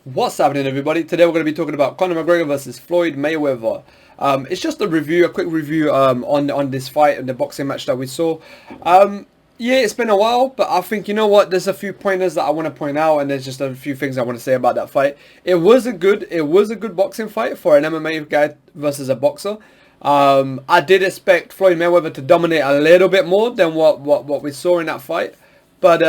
What's happening, everybody? Today we're going to be talking about Conor McGregor versus Floyd Mayweather. It's just a quick review on this fight and the boxing match that we saw. Yeah, it's been a while, but I think, you know what, there's a few pointers that I want to point out, and there's just a few things I want to say about that fight. It was a good boxing fight for an MMA guy versus a boxer. I did expect Floyd Mayweather to dominate a little bit more than what we saw in that fight. But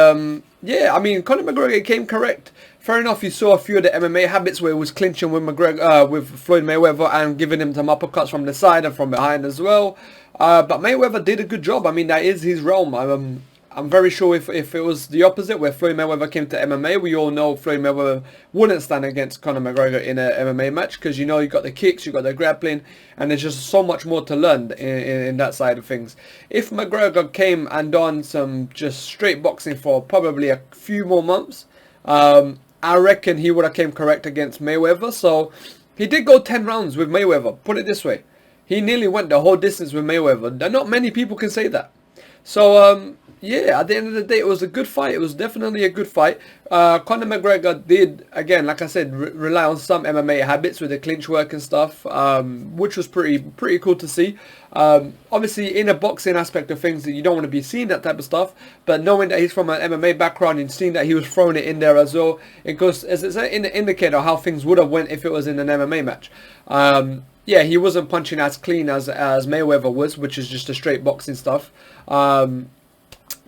yeah, I mean, Conor McGregor came correct. Fair enough, you saw a few of the MMA habits where he was clinching with with Floyd Mayweather and giving him some uppercuts from the side and from behind as well. But Mayweather did a good job. I mean, that is his realm. I'm very sure if it was the opposite, where Floyd Mayweather came to MMA, we all know Floyd Mayweather wouldn't stand against Conor McGregor in an MMA match, because you know you got the kicks, you got the grappling, and there's just so much more to learn in that side of things. If McGregor came and done some just straight boxing for probably a few more months, I reckon he would have came correct against Mayweather. So he did go 10 rounds with Mayweather. Put it this way, he nearly went the whole distance with Mayweather. Not many people can say that. So yeah, at the end of the day, it was a good fight. It was definitely a good fight. Conor McGregor did, again, like I said, rely on some MMA habits with the clinch work and stuff, which was pretty cool to see. Obviously, in a boxing aspect of things, you don't want to be seeing that type of stuff. But knowing that he's from an MMA background and seeing that he was throwing it in there as well, it goes as it's an indicator of how things would have went if it was in an MMA match. Yeah, he wasn't punching as clean as Mayweather was, which is just a straight boxing stuff.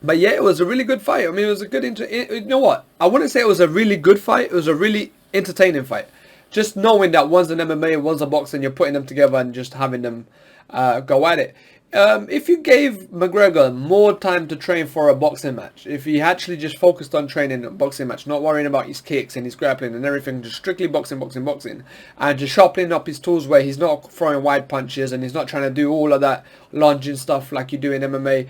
But yeah, it was a really good fight. I mean, it was a good you know what? I wouldn't say it was a really good fight. It was a really entertaining fight. Just knowing that one's an MMA and one's a boxing, you're putting them together and just having them go at it. If you gave McGregor more time to train for a boxing match, if he actually just focused on training a boxing match, not worrying about his kicks and his grappling and everything, just strictly boxing, and just sharpening up his tools where he's not throwing wide punches and he's not trying to do all of that lunging stuff like you do in MMA,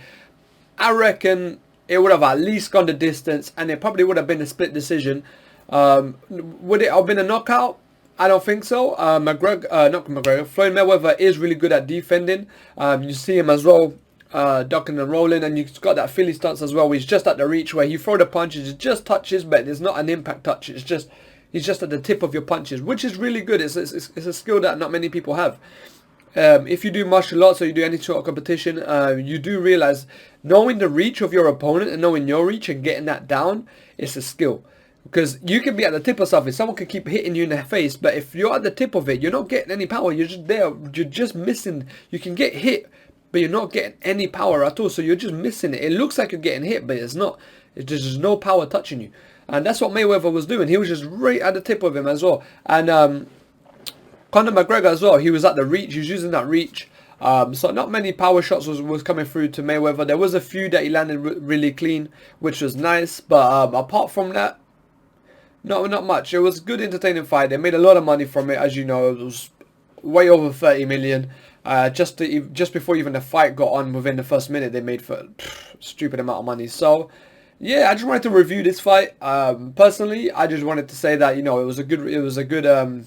I reckon it would have at least gone the distance, and it probably would have been a split decision. Would it have been a knockout? I don't think so. Not McGregor. Floyd Mayweather is really good at defending. You see him as well, ducking and rolling, and you've got that Philly stance as well, where he's just at the reach, where you throw the punches, it just touches, but there's not an impact touch. It's just he's just at the tip of your punches, which is really good. It's a skill that not many people have. If you do martial arts or you do any sort of competition, you do realize knowing the reach of your opponent and knowing your reach and getting that down is a skill. Because you can be at the tip of something, someone can keep hitting you in the face, but if you're at the tip of it, you're not getting any power, you're just there, you're just missing. You can get hit, but you're not getting any power at all, so you're just missing it. It looks like you're getting hit, but it's not. It's just there's no power touching you. And that's what Mayweather was doing. He was just right at the tip of him as well. And Conor McGregor as well, he was at the reach, he was using that reach. So not many power shots was coming through to Mayweather. There was a few that he landed really clean, which was nice, but apart from that, not much. It was a good entertaining fight. They made a lot of money from it, as you know. It was way over 30 million. Just before even the fight got on, within the first minute, they made for stupid amount of money. So yeah, I just wanted to review this fight. Personally, I just wanted to say that, you know, it was a good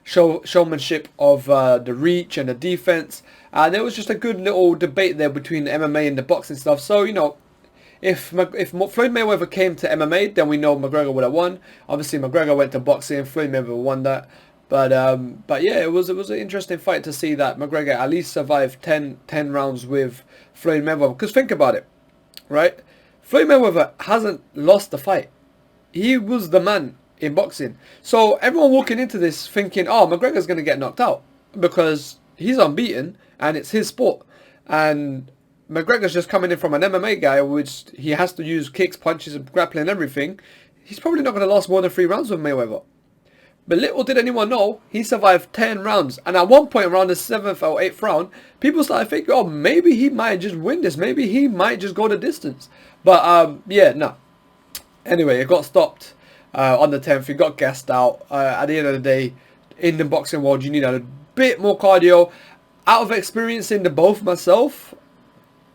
showmanship of the reach and the defense, and there was just a good little debate there between the MMA and the boxing stuff. So, you know, if Floyd Mayweather came to MMA, then we know McGregor would have won. Obviously, McGregor went to boxing, Floyd Mayweather won that. But yeah, it was an interesting fight to see that McGregor at least survived 10 rounds with Floyd Mayweather. Because think about it, right? Floyd Mayweather hasn't lost the fight. He was the man in boxing. So everyone walking into this thinking, oh, McGregor's going to get knocked out because he's unbeaten and it's his sport. And McGregor's just coming in from an MMA guy, which he has to use kicks, punches, and grappling and everything. He's probably not going to last more than 3 rounds with Mayweather. But little did anyone know, he survived 10 rounds. And at one point around the 7th or 8th round, people started thinking, oh, maybe he might just win this. Maybe he might just go the distance. But yeah, no. Anyway, it got stopped on the 10th. He got gassed out. At the end of the day, in the boxing world, you need a bit more cardio. Out of experiencing the both myself,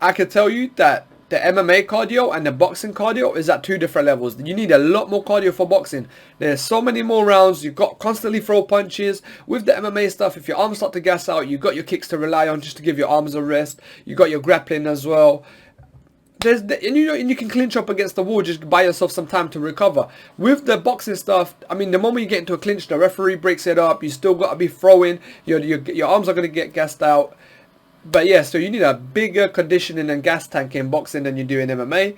I can tell you that the MMA cardio and the boxing cardio is at 2 different levels. You need a lot more cardio for boxing. There's so many more rounds. You've got constantly throw punches. With the MMA stuff, if your arms start to gas out, you've got your kicks to rely on just to give your arms a rest. You've got your grappling as well. and you can clinch up against the wall, just buy yourself some time to recover. With the boxing stuff, I mean, the moment you get into a clinch, the referee breaks it up. You still got to be throwing. Your arms are going to get gassed out. But yeah, so you need a bigger conditioning and gas tank in boxing than you do in MMA.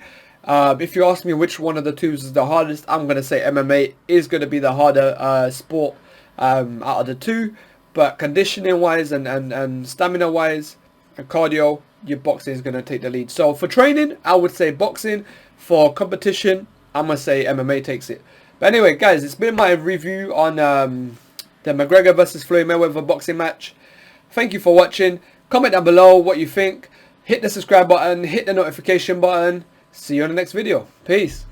If you ask me which one of the two is the hardest, I'm going to say MMA is going to be the harder sport out of the two. But conditioning wise and stamina wise and cardio, your boxing is going to take the lead. So for training, I would say boxing. For competition, I'm going to say MMA takes it. But anyway, guys, it's been my review on the McGregor versus Floyd Mayweather boxing match. Thank you for watching. Comment down below what you think. Hit the subscribe button. Hit the notification button. See you on the next video. Peace.